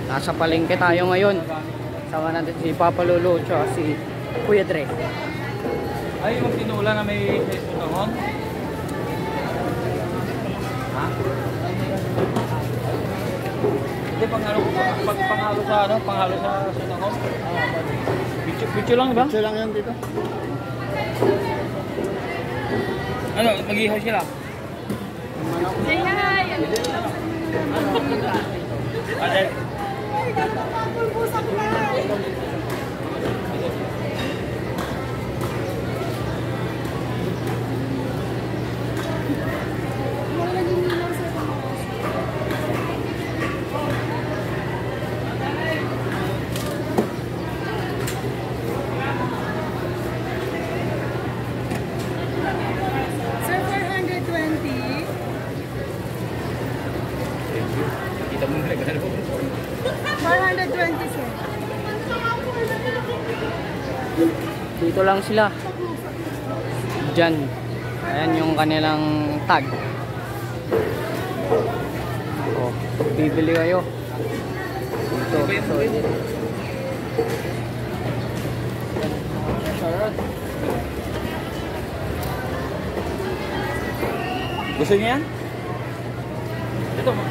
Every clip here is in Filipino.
Nasa palengke tayo ngayon. Sama natin si Papa Lolo at si Kuya Dre. Ay, yung tinula na may sunahon? Ha? Hindi, panghalo sa ano? Panghalo sa sunahon? Bicho lang, ba? Bicho lang yan dito. Ano, mag-ihaw sila? Say hi! Ano? Sir, 420. Kita mo nila, gano'n po. 420, sir. Dito lang sila. Diyan. Ayan yung kanilang tag. Oh, bibili kayo. Dito. Gusto niya yan? Ito mo.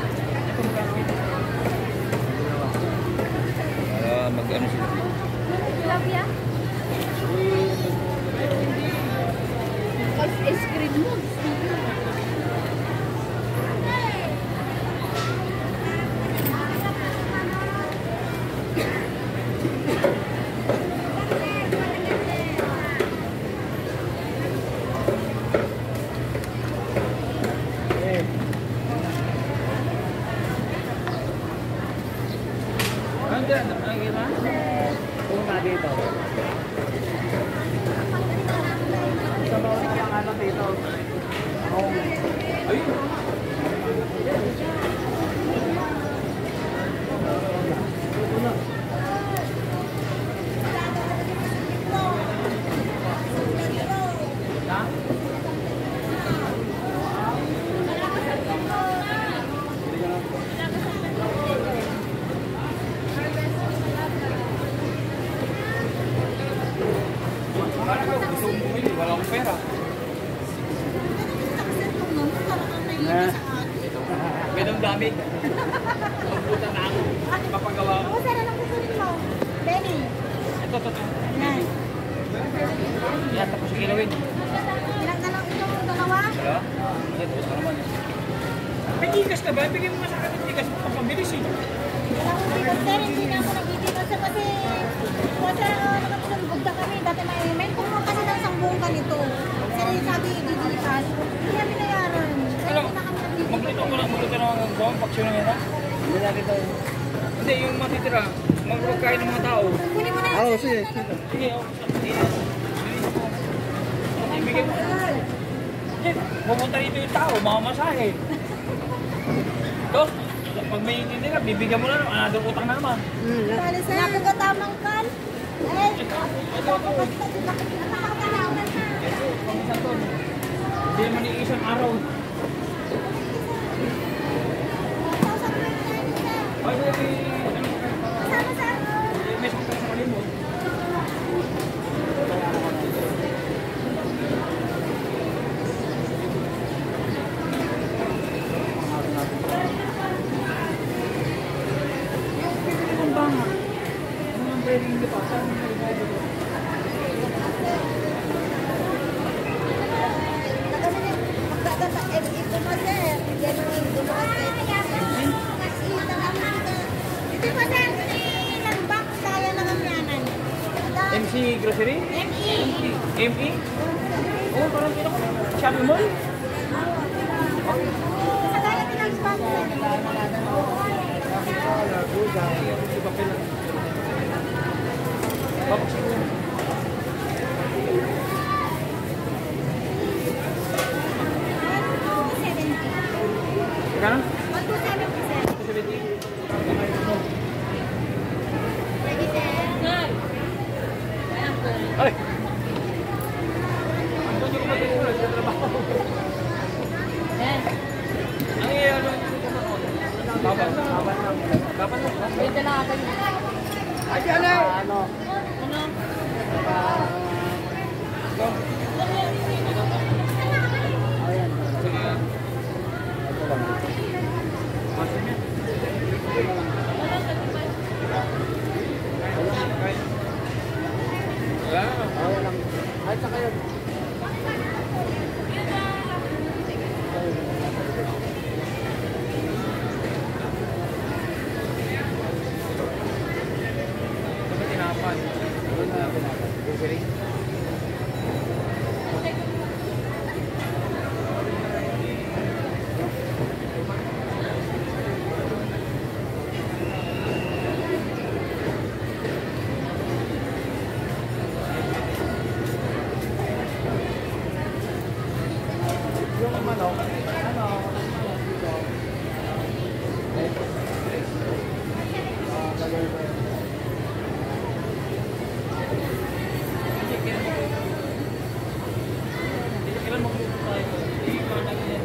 Mag-ano sila? Tilapia? Ice cream mo. Andiyan, nakikita? Punta dito. Sa bawah na lang ano dito. Ayun. Gusto mo bumili, wala akong pera. Ganun dami. Pagbutan na ako. Papagawa ko. Ako, sir, anong kukunin mo? Benny. Ito. Yan. Yan, tapos ilawin. Ilang na lang itong dalawa? Wala? Ito pa naman. May tigas ka ba? Bigyan mo nga sa akin ng tigas. Pagpabilis eh. Wala akong bigas, sir. Hindi na ako nagtitinod, sir, kasi nagsumbog na kami. Dati may puno kasi ng sangbong ganito. Sir, sabi, didikas. Hindi kami nayaran. Kaya hindi na kami nagtitinod. Maglito mo lang. Maglito na mga gawang paksyon na yan. Hindi natin ito. Hindi, yung matitira. Magpagkain ng mga tao. Kunin mo na Oo, yan. sige. Sige, ibigay mo. Sige, pupunta rito yung tao, mamamasahe. Tapos, pag may hindi ka, bibigyan mo na naman, another utang na naman. Dali, sir. Napagatamang kan. Eh, Hindi naman iisang araw. Ay, may sakta sa kalimot. MC Grocery? ME? Oh, parang kita ko. Shopping mall? Kano? 170. Ay! Ang doon yung matulog sa trabaho. Ang iyo, ano? Baban na. May dalaga yun. Ay, ano? Ano? Ano? Ayan. Ito lang. Masuk niya. Wala naman. Ayan lang. Ay, saka yun. Ito ba tinapan? Doon na pinapan. Bubili. Yung manok, ano? Kailan magluto tayo? Hindi pa natin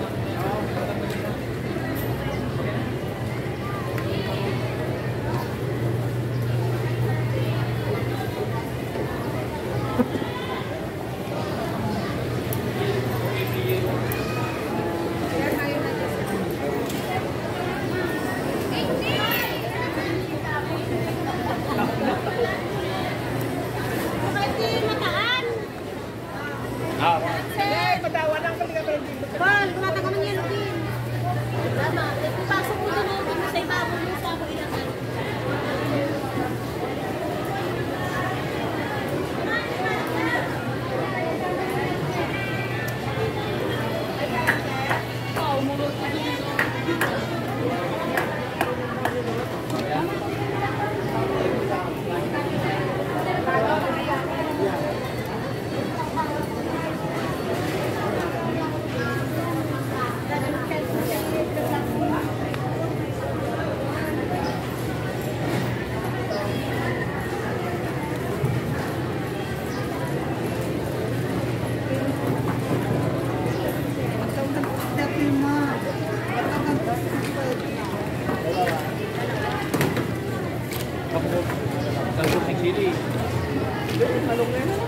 Bal, kumata ka man yellow pin. Tama, ipasok mo doon sa ibabaw mo sa ako ilang ano. Talbot ng chili. Halong na yun.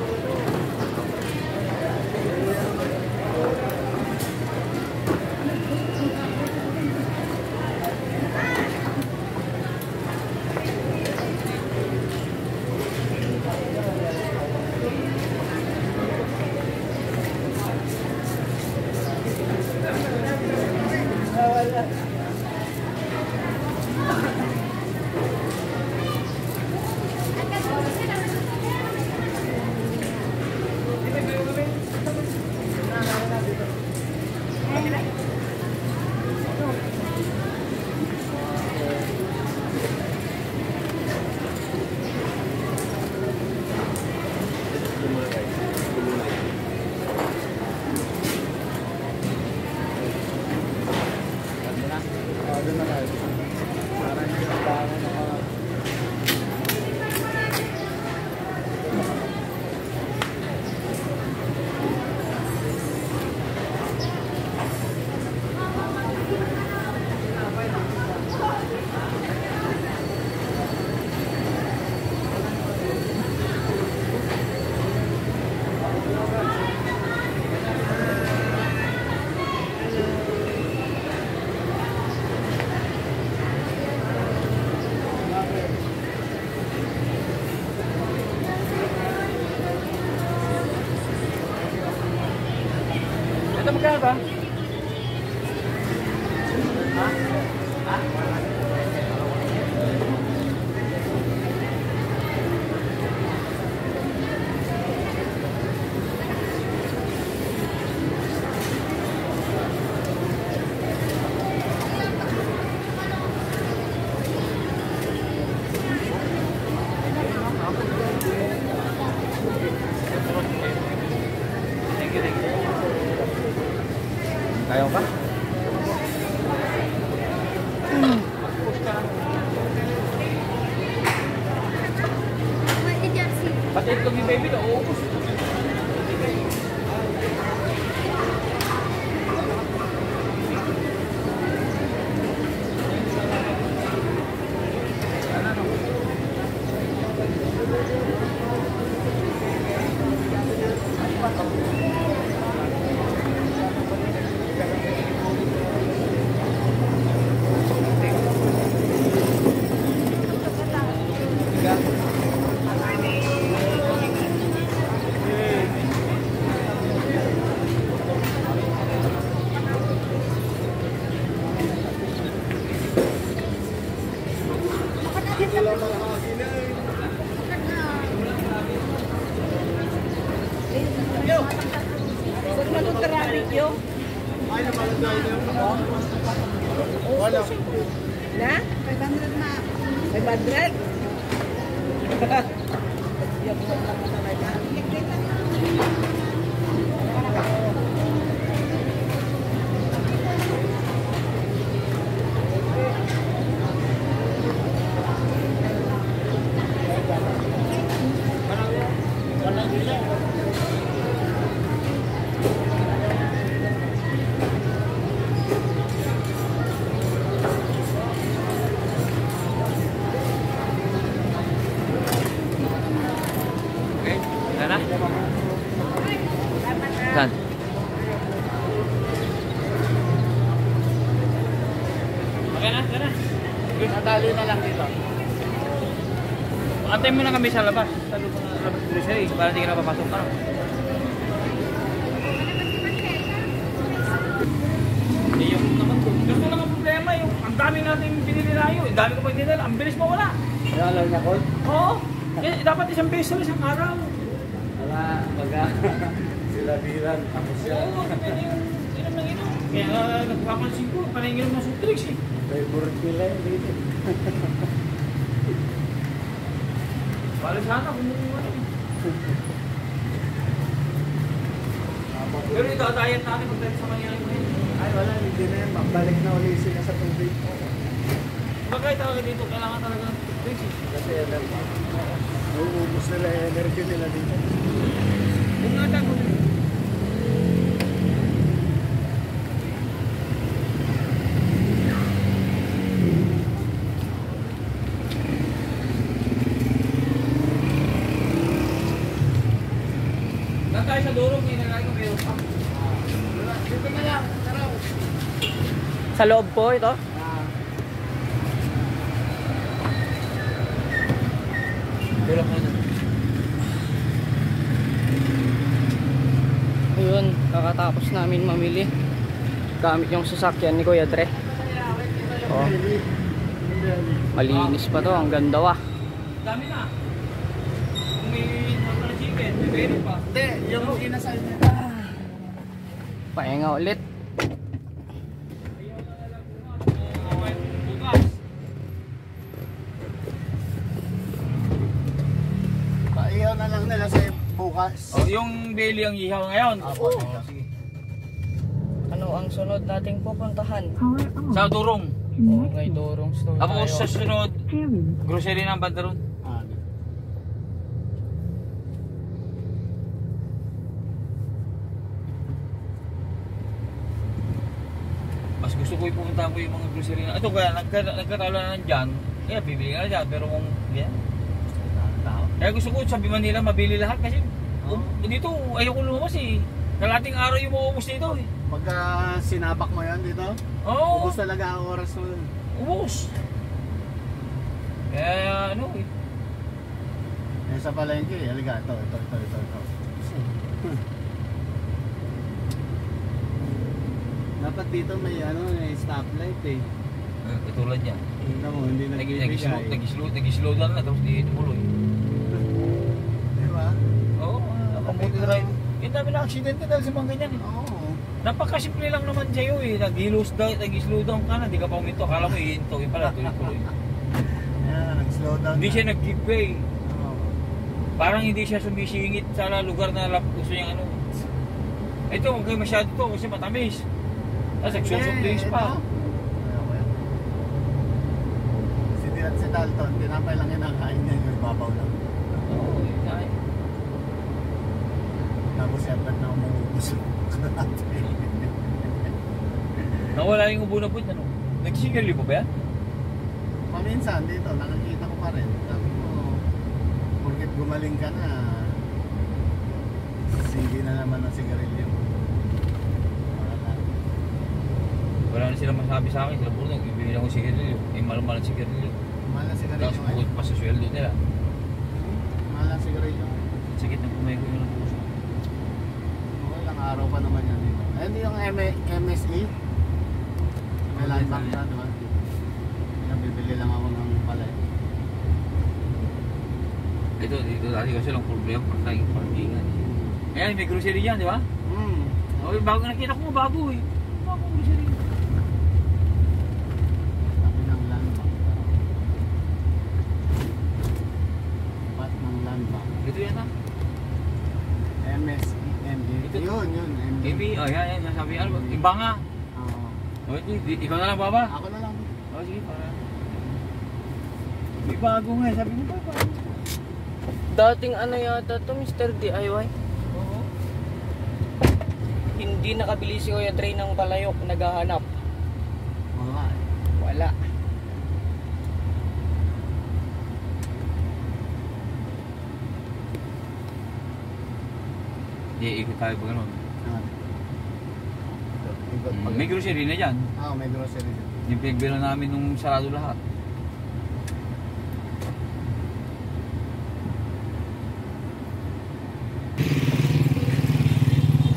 Doon na tayo. Parang hindi na bangon ng mga... Ito magkano ba? Thank you. Ayaw ka? Pati itlog yung baby na uubos. Saan malutrapik yun? Na? 500 na. 500? Yan po lang talaga. Okay, sana. Saan? Okay na, sana. Nadali na lang dito. Antay mo na kami sa labas. Sa loob ng labas grocery para hindi ka na papasok ka. Hindi yung naman ko. Gusto lang ang problema yung ang dami natin pinili tayo. Ang dami ko pa dinala. Ang bilis mo wala. Alam na ko? Oo. Dapat isang beso isang araw. Wala, baga. Sila bilan, tapos siya. Oo, inom ng inom. Kaya nagpapansin ko, paningin ng sutrix eh. Favorite nila yun dito. Bali sana kumukuha eh. Pero ito, diet natin pag dahil sa mangyayari mo yun. Ay, wala, hindi na yan. Balik na ulit sila sa tubig. Bagay talaga dito, kailangan talaga ng sutrix eh. Kasi nauubos nila yung energy nila dito. Kung nga mo din. Nang tayo sa durog, may nagay ko meron pa. Dito na lang, taraw. Sa loob po ito? Tulak mo na. Ayun, kakatapos namin mamili. Gamit yung sasakyan ni Kuya Dre. Oh. Malinis pa to, ang ganda wa. Dami na. Kung may mga chicken, may meron pa. Hindi, yung inasal niya. Pahinga ulit. Bukas. Paiyaw na lang nila sa bukas. Oh, yung belly ang ihaw ngayon. Sige. Ano ang sunod nating pupuntahan? Sa durong. Oh, ngay Dorong store Tapos tayo. sa sunod, grocery ng banda ron. Mas gusto ko ipupunta ko yung mga grocery na. Ito kaya nagkatalo na dyan. Kaya bibili ka na dyan. Pero kung yan. Kaya gusto ko sa Manila mabili lahat kasi dito ayoko lumabas eh. Kalating araw yung maubos dito eh. Pagka sinabak mo yan dito, Oo. ubus talaga ang oras mo. Ubos. Kaya ano eh. Eh sa palengke, halika, ito. Dapat dito may may stoplight eh. Katulad yan. Tingnan mo, hindi nagbibigay. Nag-slow down na tapos di tumuloy. Di ba? Oo, nakabuti na rin. Yung dami na aksidente dahil sa mga ganyan eh. Oo. Napakasimple lang naman sa'yo eh. Nag-slow down ka na, di ka pa uminto. Akala mo ihinto, yung pala tuloy-tuloy. Yan, nag-slow down Hindi na. siya nag-give way. Oo. Parang hindi siya sumisingit sa lugar na gusto niyang ano. Ito, huwag kayo masyado to kasi matamis. Tapos nagsusubdays pa. Si Dalton, tinapay lang kinakain niya yung babaw lang. Oo, yun ay. Tapos siyempre na umuubos. Nawala yung ubo na po, ano? Nagsigarilyo pa ba yan? Paminsan dito, nakikita ko pa rin. Sabi ko, porket gumaling ka na, hindi na naman ang sigarilyo. Wala na silang masabi sa akin, sila puro nagbibigay lang ko sigarilyo. Eh, malamang ang sigarilyo. Mahal ang Tapos sigarilyo bukod ngayon. pa sa sweldo nila. Mahal ang sigarilyo. Sakit na pumay ko yung puso. Oo, ilang araw pa naman yan dito. Ayun yung MSE. May landmark na, di ba? Yung bibili lang ako ng palay. Dito dati kasi lang problema pag tayong parkingan. Ayan, may grocery dyan, di ba? Okay, bago nakita ko, bago eh. Bago grocery. Sabi ng landmark. Pat ng landmark. Ito yan ha? MSEMD. Ito. Yun, MD. Maybe, oh yan, sabi, ano ba? Iba nga. Oo. Oh, ikaw na lang, baba. Ako na lang. Oh, sige, para. May bago nga, sabi mo ba? Dating ano yata to, Mr. DIY. Oo. Hindi nakabili si Kuya Dre ng palayok, naghahanap. Wala. Wala. Hindi, ikot tayo pag ano. Ikot pag- May grocery na dyan. May grocery dyan. Yung pinagbilo namin nung sarado lahat.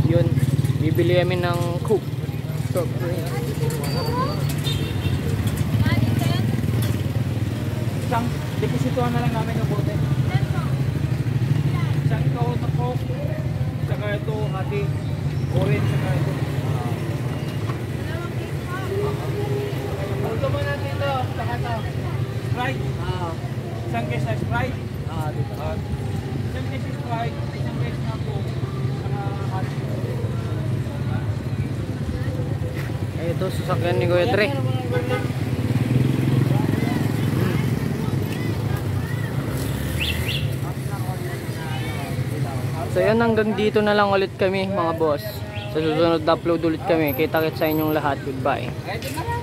Yun, bibili kami ng Coke. Coke drink. Isang depositohan na lang namin ng bote. Isang ikaw na Coke. Saka ito, hati. Orange, saka ito. Ito mo natin ito. Saka ito. Sprite. Isang case na Sprite. Dito. Isang case Sprite. Isang case na Coke. Saka hati. Ito, sasakyan ni Kuya Dre. So yun, hanggang dito na lang ulit kami mga boss. Sa susunod na upload ulit kami. Kita-kits sa inyong lahat. Goodbye. Ito na lang.